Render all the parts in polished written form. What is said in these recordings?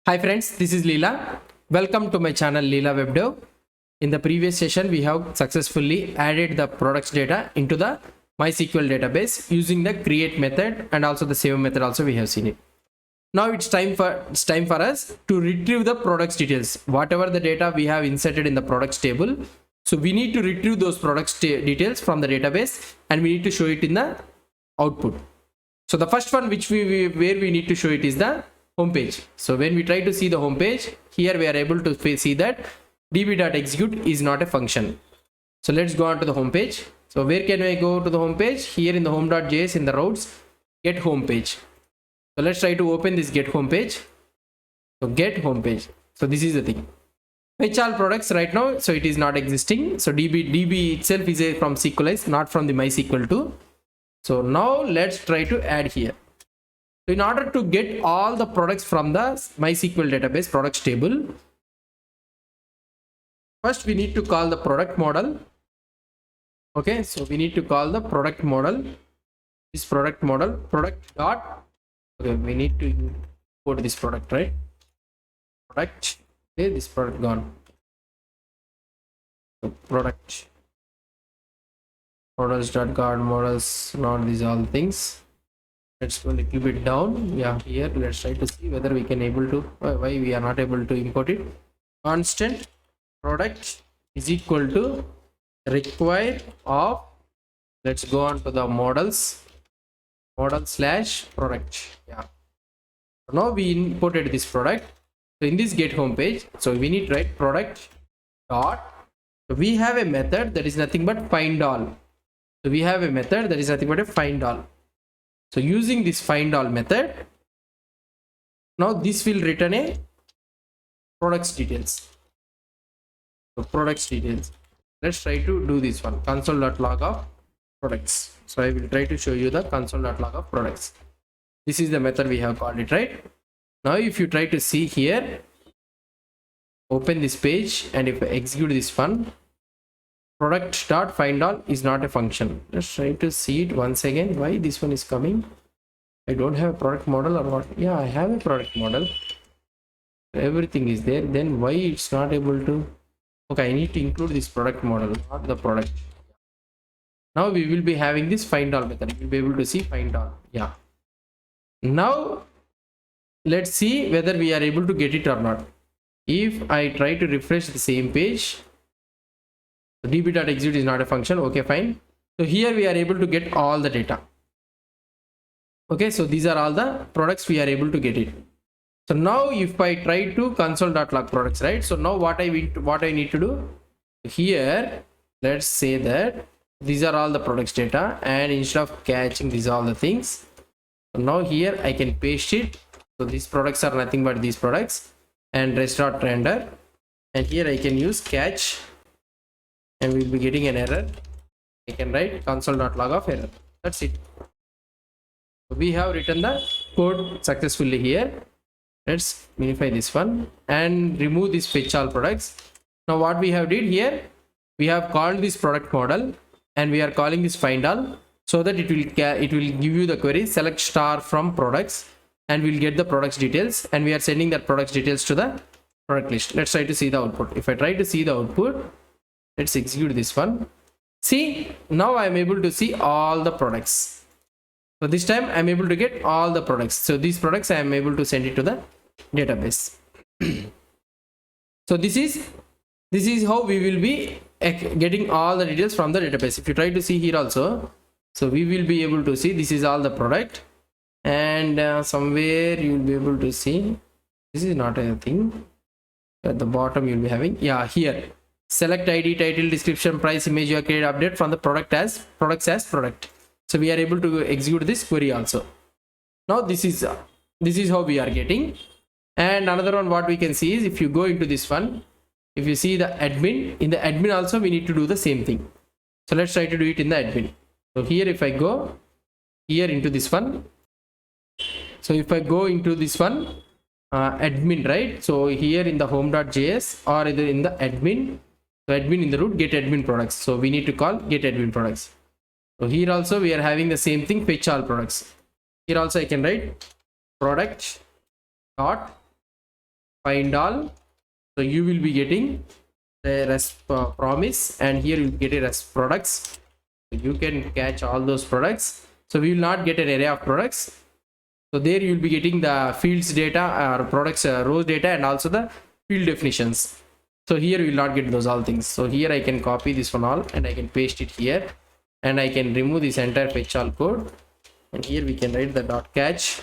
Hi friends, this is Leela. Welcome to my channel Leela WebDev. In the previous session, we have successfully added the products data into the MySQL database using the create method and also the save method also we have seen it. Now it's time for us to retrieve the products details. Whatever the data we have inserted in the products table, so we need to retrieve those products details from the database and we need to show it in the output. So the first one which where we need to show it is the home page. So when we try to see the home page, here we are able to see that db.execute is not a function. So let's go on to the home page. So where can I go to the home page? Here in the home.js in the routes, get home page. So let's try to open this get home page. So get home page. So this is the thing. Fetch all products right now. So it is not existing. So db itself is from Sequelize, not from the MySQL 2. So now let's try to add here. So in order to get all the products from the MySQL database products table, first we need to call the product model. Okay, so we need to call the product model. This product model product dot. Okay, we need to import this product, right? Product. Okay, this product gone. So product models dot guard models, not these all things. Let's go a little bit down. Yeah, here let's try to see whether we can able to why we are not able to import it. Constant product is equal to require of, let's go on to the models slash product. Yeah, now we imported this product. So in this get home page, so we need write product dot, so we have a method that is nothing but FindAll. So we have a method that is nothing but a FindAll. So using this FindAll method, now this will return a products details. So products details. Let's try to do this one, console.log of products. So I will try to show you the console.log of products. This is the method we have called it, right? Now if you try to see here, open this page, and if I execute this one, product.findAll is not a function. Let's try to see it once again. Why this one is coming? I don't have a product model or what? Yeah, I have a product model. Everything is there. Then why it's not able to? Okay, I need to include this product model, not the product. Now we will be having this FindAll method. You will be able to see FindAll. Yeah. Now let's see whether we are able to get it or not. If I try to refresh the same page, db.execute is not a function. Okay, fine. So here we are able to get all the data. Okay, so these are all the products we are able to get it. So now if I try to console.log products, right? So now what I need to do here, let's say that these are all the products data, and instead of catching these all the things, so now here I can paste it. So these products are nothing but these products, and rest.render, and here I can use catch, and we'll be getting an error. I can write console.log of error. That's it. So we have written the code successfully here. Let's minify this one and remove this fetch all products. Now what we have did here, we have called this product model and we are calling this FindAll, so that it will give you the query select star from products, and we'll get the products details, and we are sending that products details to the product list. Let's try to see the output. If I try to see the output, let's execute this one. See, now I am able to see all the products. So this time I am able to get all the products. So these products I am able to send it to the database. So this is how we will be getting all the details from the database. If you try to see here also, so we will be able to see this is all the product, and somewhere you will be able to see this is not a thing. At the bottom you will be having, yeah, here select id, title, description, price, image, your create update from the products as product. So we are able to execute this query also. Now this is how we are getting. And another one what we can see is, if you go into this one, if you see the admin, in the admin also we need to do the same thing. So let's try to do it in the admin. So here if I go here into this one, so if I go into this one admin, right? So here in the home.js or either in the admin, so admin in the root, get admin products. So we need to call get admin products. So here also we are having the same thing, fetch all products. Here also I can write product dot FindAll. So you will be getting the rest promise, and here you get a rest products. So you can catch all those products. So we will not get an array of products. So there you will be getting the fields data or products rows data and also the field definitions. So here we will not get those all things. So here I can copy this one all and I can paste it here, and I can remove this entire fetch all code, and here we can write the dot catch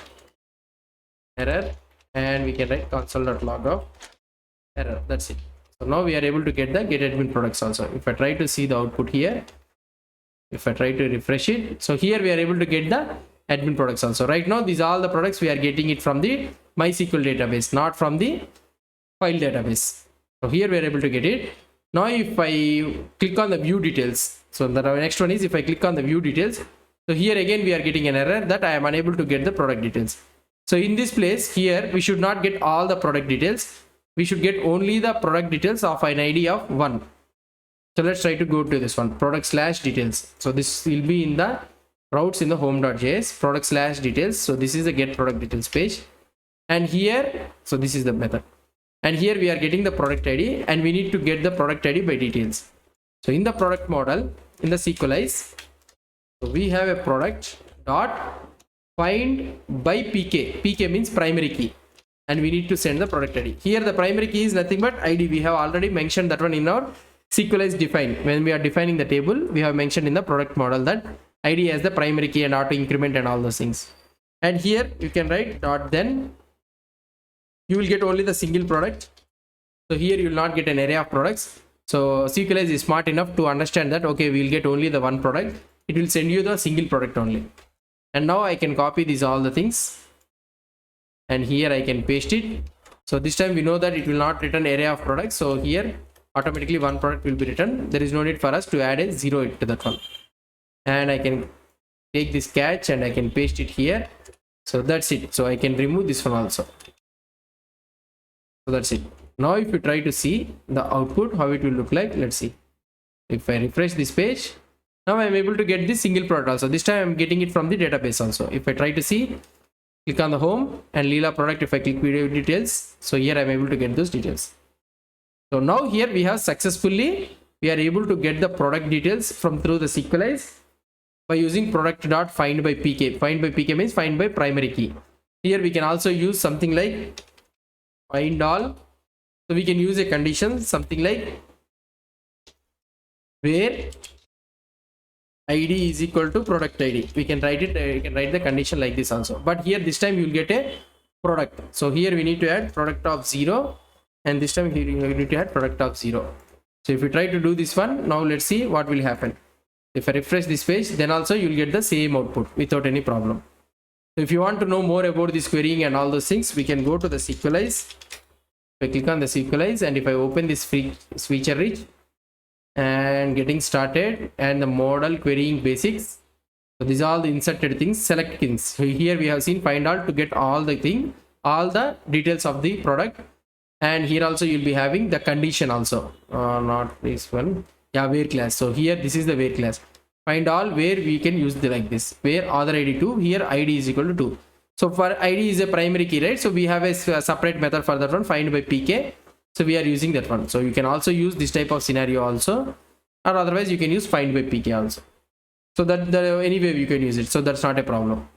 error, and we can write console.log of error. That's it. So now we are able to get the get admin products also. If I try to see the output here, if I try to refresh it, so here we are able to get the admin products also. Right now these are all the products we are getting it from the MySQL database, not from the file database. So here we are able to get it. Now if I click on the view details, so the next one is if I click on the view details, so here again we are getting an error that I am unable to get the product details. So in this place here we should not get all the product details, we should get only the product details of an ID of 1. So let's try to go to this one, product/details. So this will be in the routes in the home.js, product/details. So this is the get product details page, and here, so this is the method, and here we are getting the product ID, and we need to get the product ID by details. So in the product model in the Sequelize, so we have a product dot FindByPk. PK means primary key, and we need to send the product ID. Here the primary key is nothing but ID. We have already mentioned that one in our Sequelize define. When we are defining the table, we have mentioned in the product model that ID as the primary key and auto increment and all those things. And here you can write dot, then you will get only the single product. So here you will not get an array of products. So Sequelize is smart enough to understand that okay, we will get only the one product. It will send you the single product only. And now I can copy these all the things, and here I can paste it. So this time we know that it will not return array of products. So here automatically one product will be written. There is no need for us to add a 0 to that one. And I can take this catch and I can paste it here. So that's it. So I can remove this one also. So that's it. Now if you try to see the output, how it will look like, let's see. If I refresh this page, now I am able to get this single product also. This time I am getting it from the database also. If I try to see, click on the home and Leela product, if I click video details, so here I am able to get those details. So now here we have successfully, we are able to get the product details from through the Sequelize by using product.FindByPk. FindByPk means find by primary key. Here we can also use something like FindAll. So we can use a condition something like where ID is equal to product ID. We can write it, we can write the condition like this also. But here this time you will get a product. So here we need to add product of 0, and this time here we need to add product of 0. So if we try to do this one, now let's see what will happen. If I refresh this page, then also you will get the same output without any problem. So if you want to know more about this querying and all those things, we can go to the Sequelize. If I click on the Sequelize and if I open this feature rich and getting started and the model querying basics, so these are all the inserted things, select things. So here we have seen FindAll to get all the details of the product, and here also you'll be having the condition also, not this one, yeah, where class. So here this is the where class, FindAll, where we can use the like this, where author ID 2, here ID is equal to 2. So for ID is a primary key, right? So we have a separate method for that one, FindByPk. So we are using that one. So you can also use this type of scenario also, or otherwise you can use FindByPk also. So that anyway you can use it. So that's not a problem.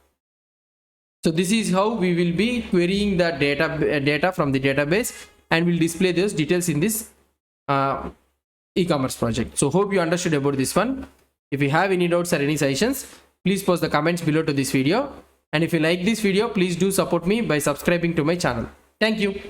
So this is how we will be querying the data from the database, and we'll display those details in this e-commerce project. So hope you understood about this one. If you have any doubts or any suggestions, please post the comments below to this video. And if you like this video, please do support me by subscribing to my channel. Thank you.